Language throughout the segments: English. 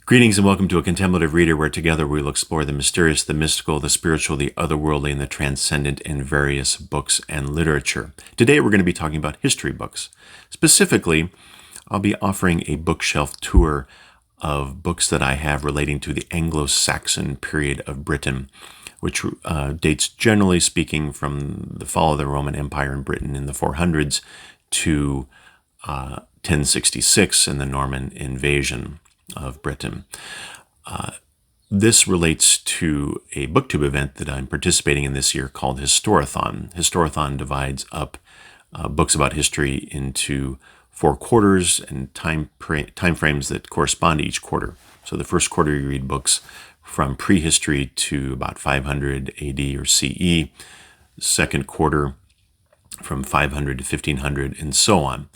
Greetings and welcome to A Contemplative Reader, where together we will explore the mysterious, the mystical, the spiritual, the otherworldly, and the transcendent in various books and literature. Today we're going to be talking about history books. Specifically, I'll be offering a bookshelf tour of books that I have relating to the Anglo-Saxon period of Britain, which dates, generally speaking, from the fall of the Roman Empire in Britain in the 400s to 1066 and the Norman invasion of Britain. This relates to a booktube event that I'm participating in this year called Historathon. Historathon divides up books about history into 4 quarters and time frames that correspond to each quarter. So the first quarter you read books from prehistory to about 500 AD or CE, second quarter from 500 to 1500, and so on.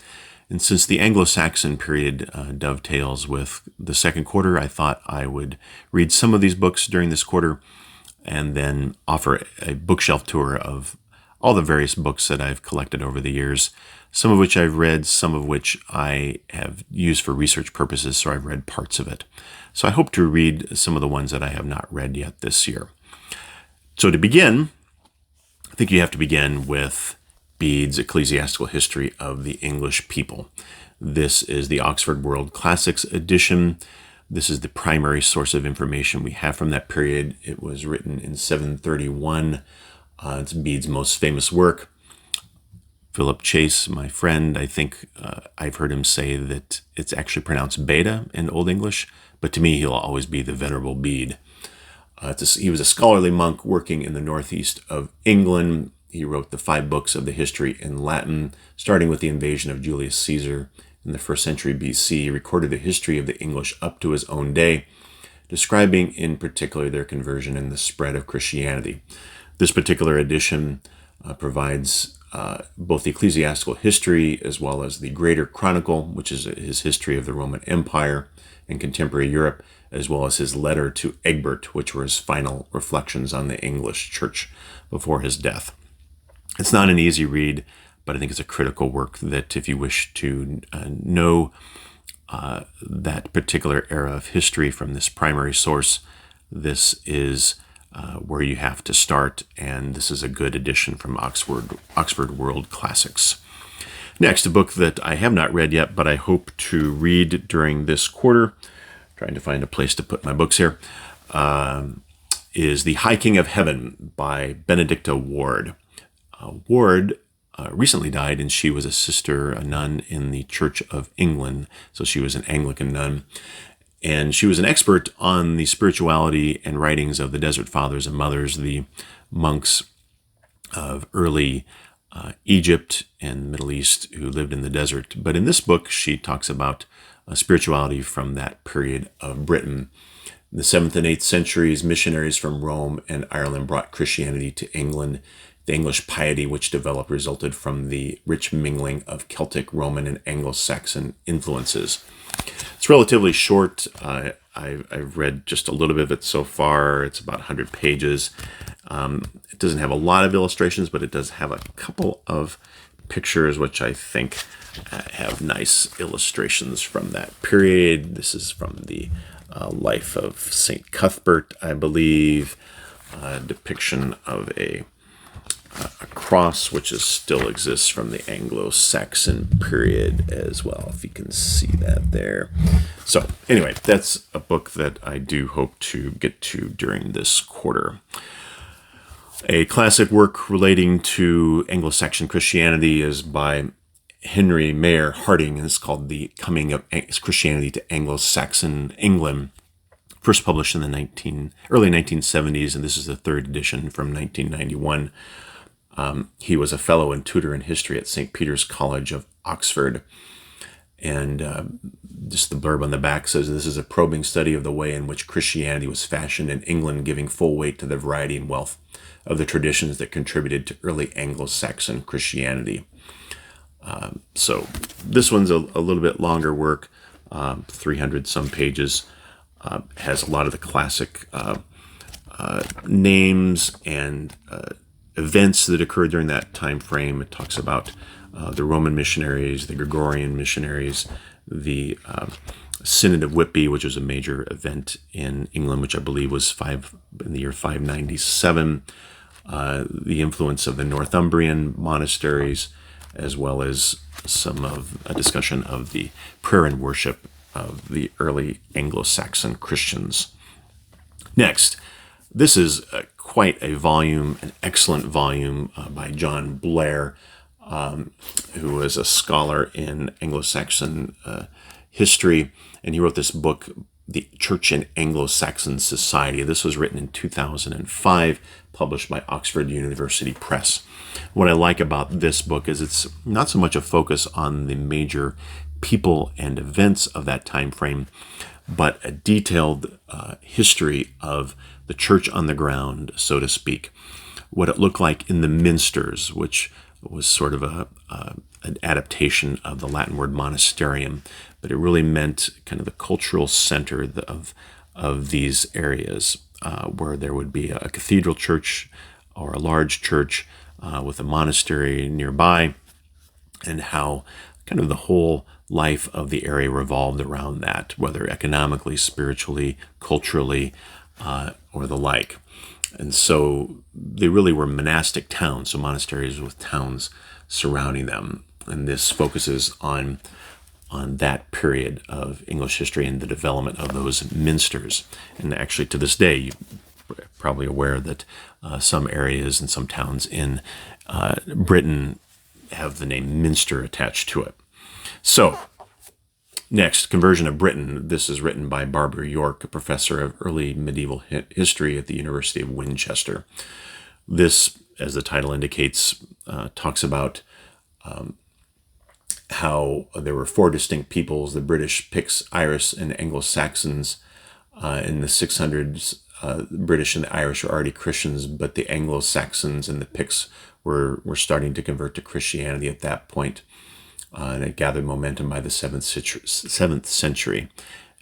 And since the Anglo-Saxon period dovetails with the second quarter, I thought I would read some of these books during this quarter and then offer a bookshelf tour of all the various books that I've collected over the years, some of which I've read, some of which I have used for research purposes, so I've read parts of it. So I hope to read some of the ones that I have not read yet this year. So to begin, I think you have to begin with Bede's Ecclesiastical History of the English People. This is the Oxford World Classics edition. This is the primary source of information we have from that period. It was written in 731. It's Bede's most famous work. Philip Chase, my friend, I think I've heard him say that it's actually pronounced Beta in Old English, but to me he'll always be the Venerable Bede. He was a scholarly monk working in the northeast of England. He wrote the 5 books of the history in Latin, starting with the invasion of Julius Caesar in the 1st century BC. He recorded the history of the English up to his own day, describing in particular their conversion and the spread of Christianity. This particular edition provides both the ecclesiastical history as well as the Greater Chronicle, which is his history of the Roman Empire and contemporary Europe, as well as his letter to Egbert, which were his final reflections on the English church before his death. It's not an easy read, but I think it's a critical work that if you wish to know that particular era of history from this primary source, this is where you have to start, and this is a good edition from Oxford World Classics. Next, a book that I have not read yet, but I hope to read during this quarter, trying to find a place to put my books here, is The High King of Heaven by Benedicta Ward. Ward recently died, and she was a sister, a nun in the Church of England, so she was an Anglican nun. And she was an expert on the spirituality and writings of the Desert Fathers and Mothers, the monks of early Egypt and Middle East who lived in the desert. But in this book, she talks about spirituality from that period of Britain. In the 7th and 8th centuries, missionaries from Rome and Ireland brought Christianity to England. The English piety which developed resulted from the rich mingling of Celtic, Roman, and Anglo-Saxon influences. It's relatively short. I've read just a little bit of it so far. It's about 100 pages. It doesn't have a lot of illustrations, but it does have a couple of pictures which I think have nice illustrations from that period. This is from the life of St. Cuthbert, I believe, a depiction of a cross, which still exists from the Anglo-Saxon period as well, if you can see that there. So anyway, that's a book that I do hope to get to during this quarter. A classic work relating to Anglo-Saxon Christianity is by Henry Mayer Harding, and it's called The Coming of Christianity to Anglo-Saxon England, first published in the early 1970s, and this is the 3rd edition from 1991. He was a fellow and tutor in history at St. Peter's College of Oxford. And just the blurb on the back says, this is a probing study of the way in which Christianity was fashioned in England, giving full weight to the variety and wealth of the traditions that contributed to early Anglo-Saxon Christianity. So this one's a little bit longer work, 300 some pages, has a lot of the classic names and events that occurred during that time frame. It talks about the Roman missionaries, the Gregorian missionaries, the Synod of Whitby, which was a major event in England, which I believe was in the year 597. The influence of the Northumbrian monasteries, as well as some of a discussion of the prayer and worship of the early Anglo-Saxon Christians. Next, this is quite a volume, an excellent volume by John Blair, who was a scholar in Anglo-Saxon history, and he wrote this book, The Church in Anglo-Saxon Society. This was written in 2005, published by Oxford University Press. What I like about this book is it's not so much a focus on the major people and events of that time frame, but a detailed history of the church on the ground, so to speak. What it looked like in the minsters, which was sort of an adaptation of the Latin word monasterium, but it really meant kind of the cultural center of these areas, where there would be a cathedral church or a large church with a monastery nearby, and how kind of the whole life of the area revolved around that, whether economically, spiritually, culturally, or the like. And so they really were monastic towns, so monasteries with towns surrounding them. And this focuses on that period of English history and the development of those minsters. And actually, to this day, you're probably aware that some areas and some towns in Britain have the name Minster attached to it. So, next, Conversion of Britain. This is written by Barbara York, a professor of early medieval history at the University of Winchester. This, as the title indicates, talks about how there were four distinct peoples: the British, Picts, Irish, and Anglo-Saxons. In the 600s, the British and the Irish were already Christians, but the Anglo-Saxons and the Picts were starting to convert to Christianity at that point. And it gathered momentum by the 7th century.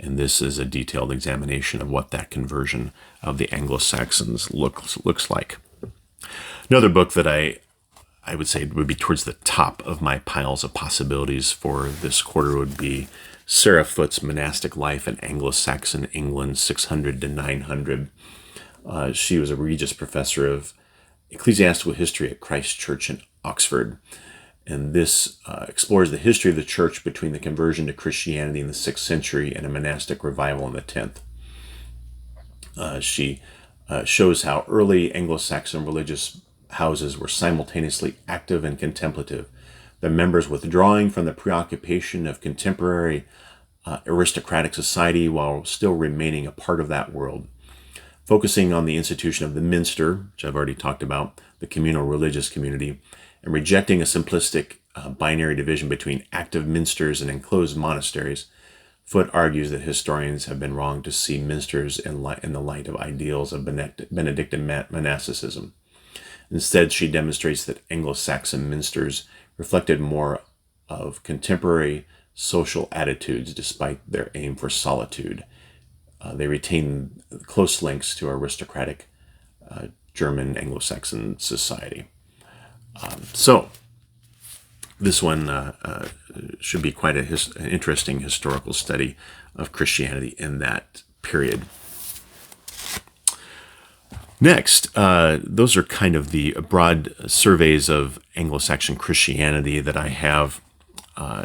And this is a detailed examination of what that conversion of the Anglo-Saxons looks like. Another book that I would say would be towards the top of my piles of possibilities for this quarter would be Sarah Foote's Monastic Life in Anglo-Saxon England, 600 to 900. She was a Regius Professor of Ecclesiastical History at Christ Church in Oxford. And this explores the history of the church between the conversion to Christianity in the 6th century and a monastic revival in the 10th. She shows how early Anglo-Saxon religious houses were simultaneously active and contemplative, the members withdrawing from the preoccupation of contemporary aristocratic society while still remaining a part of that world. Focusing on the institution of the minster, which I've already talked about, the communal religious community, and rejecting a simplistic binary division between active minsters and enclosed monasteries, Foote argues that historians have been wrong to see minsters in the light of ideals of Benedictine monasticism. Instead, she demonstrates that Anglo-Saxon minsters reflected more of contemporary social attitudes despite their aim for solitude. They retain close links to aristocratic German Anglo-Saxon society. So this one should be quite an interesting historical study of Christianity in that period. Next, those are kind of the broad surveys of Anglo-Saxon Christianity that I have.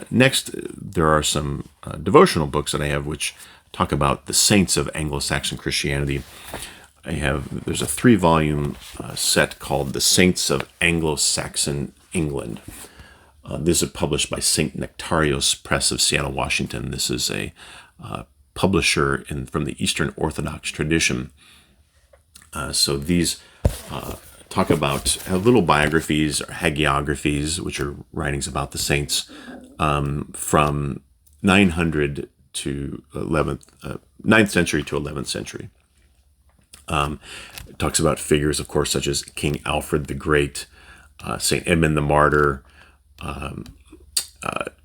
Next, there are some devotional books that I have which talk about the saints of Anglo-Saxon Christianity. There's a 3-volume set called The Saints of Anglo-Saxon England. This is published by St. Nectarios Press of Seattle, Washington. This is a publisher from the Eastern Orthodox tradition. So these talk about little biographies or hagiographies, which are writings about the saints from 900 to 9th century to 11th century. It talks about figures, of course, such as King Alfred the Great, St. Edmund the Martyr,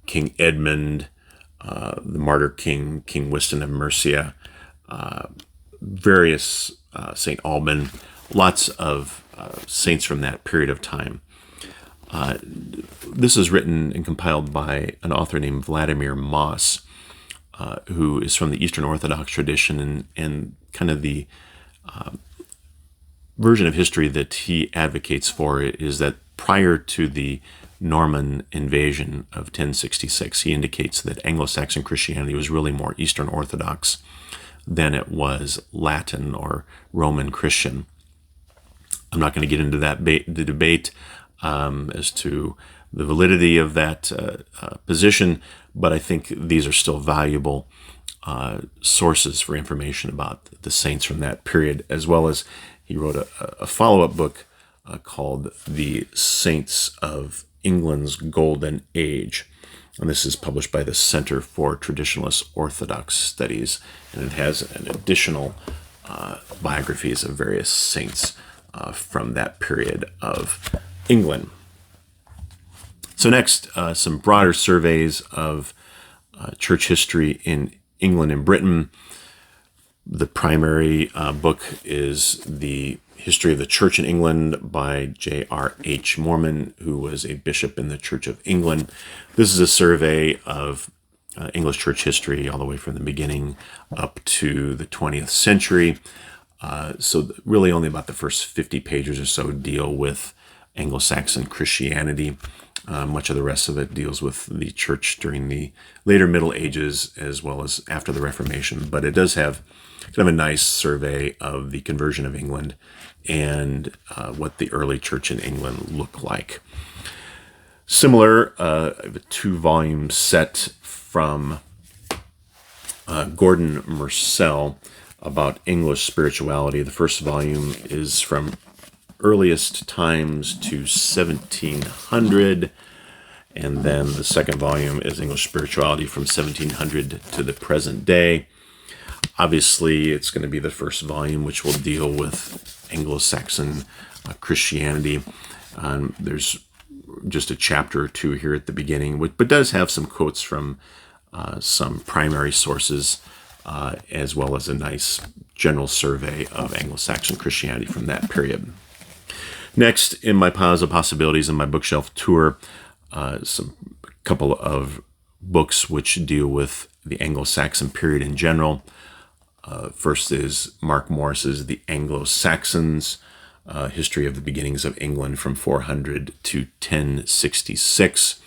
King Edmund, the Martyr King, King Wiston of Mercia, various St. Alban, lots of saints from that period of time. This is written and compiled by an author named Vladimir Moss. who is from the Eastern Orthodox tradition, and kind of the version of history that he advocates for is that prior to the Norman invasion of 1066, he indicates that Anglo-Saxon Christianity was really more Eastern Orthodox than it was Latin or Roman Christian. I'm not going to get into the debate as to the validity of that position, but I think these are still valuable sources for information about the saints from that period, as well as he wrote a follow-up book called The Saints of England's Golden Age. And this is published by the Center for Traditionalist Orthodox Studies, and it has an additional biographies of various saints from that period of England. So next, some broader surveys of church history in England and Britain. The primary book is The History of the Church in England by J.R.H. Mormon, who was a bishop in the Church of England. This is a survey of English church history all the way from the beginning up to the 20th century. So really only about the first 50 pages or so deal with Anglo-Saxon Christianity. Much of the rest of it deals with the church during the later Middle Ages as well as after the Reformation. But it does have kind of a nice survey of the conversion of England and what the early church in England looked like. Similar, I have a 2-volume set from Gordon Mersell about English spirituality. The first volume is from earliest times to 1700, and then the second volume is English spirituality from 1700 to the present day. Obviously, it's going to be the first volume which will deal with Anglo-Saxon Christianity. There's just a chapter or two here at the beginning, but does have some quotes from some primary sources, as well as a nice general survey of Anglo-Saxon Christianity from that period. Next, in my piles of possibilities in my bookshelf tour, a couple of books which deal with the Anglo-Saxon period in general. First is Mark Morris's The Anglo-Saxons, History of the Beginnings of England from 400 to 1066.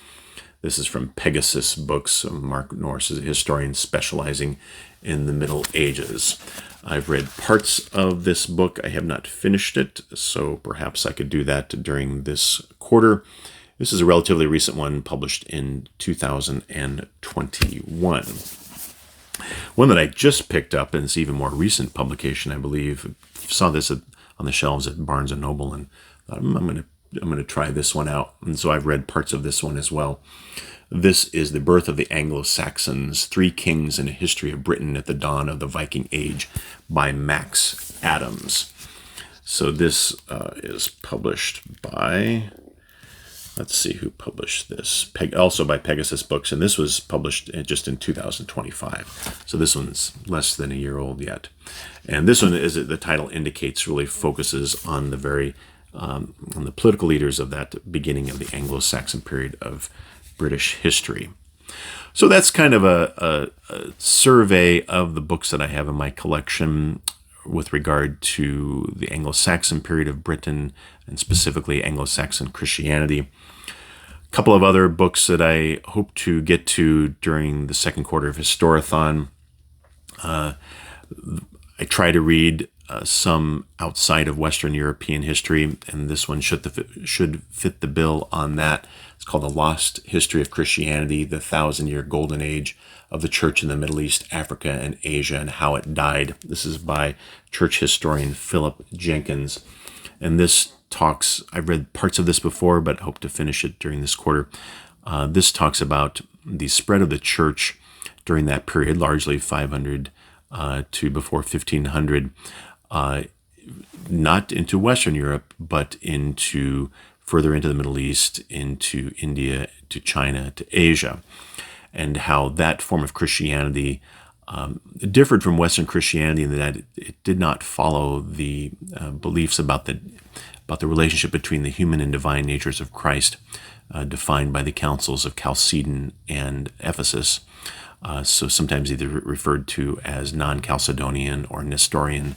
This is from Pegasus Books. Mark Norris is a historian specializing in the Middle Ages. I've read parts of this book. I have not finished it, so perhaps I could do that during this quarter. This is a relatively recent one, published in 2021. One that I just picked up, and it's even more recent publication, I believe. Saw this on the shelves at Barnes & Noble, and thought, I'm going to try this one out. And so I've read parts of this one as well. This is The Birth of the Anglo-Saxons, 3 Kings and a History of Britain at the Dawn of the Viking Age by Max Adams. So this is published by, let's see who published this, also by Pegasus Books, and this was published just in 2025. So this one's less than a year old yet. And this one, as the title indicates, really focuses on the on the political leaders of that beginning of the Anglo-Saxon period of British history. So that's kind of a survey of the books that I have in my collection with regard to the Anglo-Saxon period of Britain, and specifically Anglo-Saxon Christianity. A couple of other books that I hope to get to during the second quarter of Historathon. I try to read some outside of Western European history, and this one should fit the bill on that. It's called The Lost History of Christianity, the 1,000-Year Golden Age of the Church in the Middle East, Africa, and Asia, and How It Died. This is by church historian Philip Jenkins. And this talks, I've read parts of this before, but hope to finish it during this quarter. This talks about the spread of the church during that period, largely 500 to before 1500, not into Western Europe, but further into the Middle East, into India, to China, to Asia, and how that form of Christianity differed from Western Christianity in that it did not follow the beliefs about the relationship between the human and divine natures of Christ, defined by the councils of Chalcedon and Ephesus. so sometimes either referred to as non-Chalcedonian or Nestorian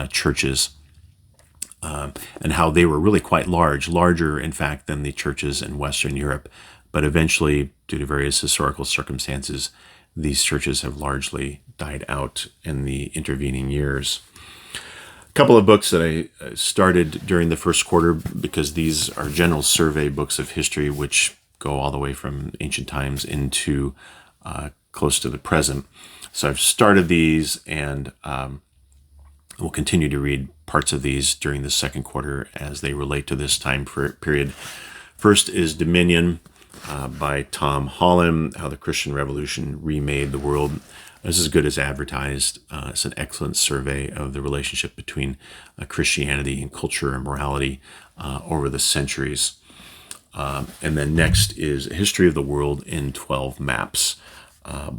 churches, and how they were really quite larger, in fact, than the churches in Western Europe. But eventually, due to various historical circumstances, these churches have largely died out in the intervening years. A couple of books that I started during the first quarter, because these are general survey books of history, which go all the way from ancient times into close to the present. So I've started these, and we'll continue to read parts of these during the second quarter as they relate to this time period. First is Dominion by Tom Holland, How the Christian Revolution Remade the World. This is as good as advertised. It's an excellent survey of the relationship between Christianity and culture and morality over the centuries. And then next is A History of the World in 12 Maps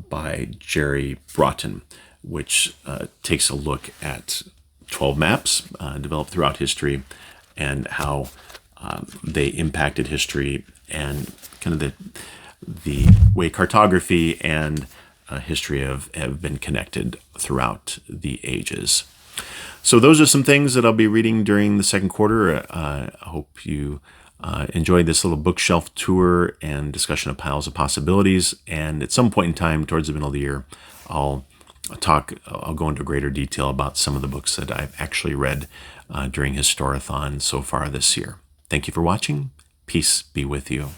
by Jerry Broughton, which takes a look at 12 maps developed throughout history and how they impacted history, and kind of the way cartography and history have been connected throughout the ages. So those are some things that I'll be reading during the second quarter. I hope you enjoyed this little bookshelf tour and discussion of piles of possibilities. And at some point in time, towards the middle of the year, I'll go into greater detail about some of the books that I've actually read during Historathon so far this year. Thank you for watching. Peace be with you.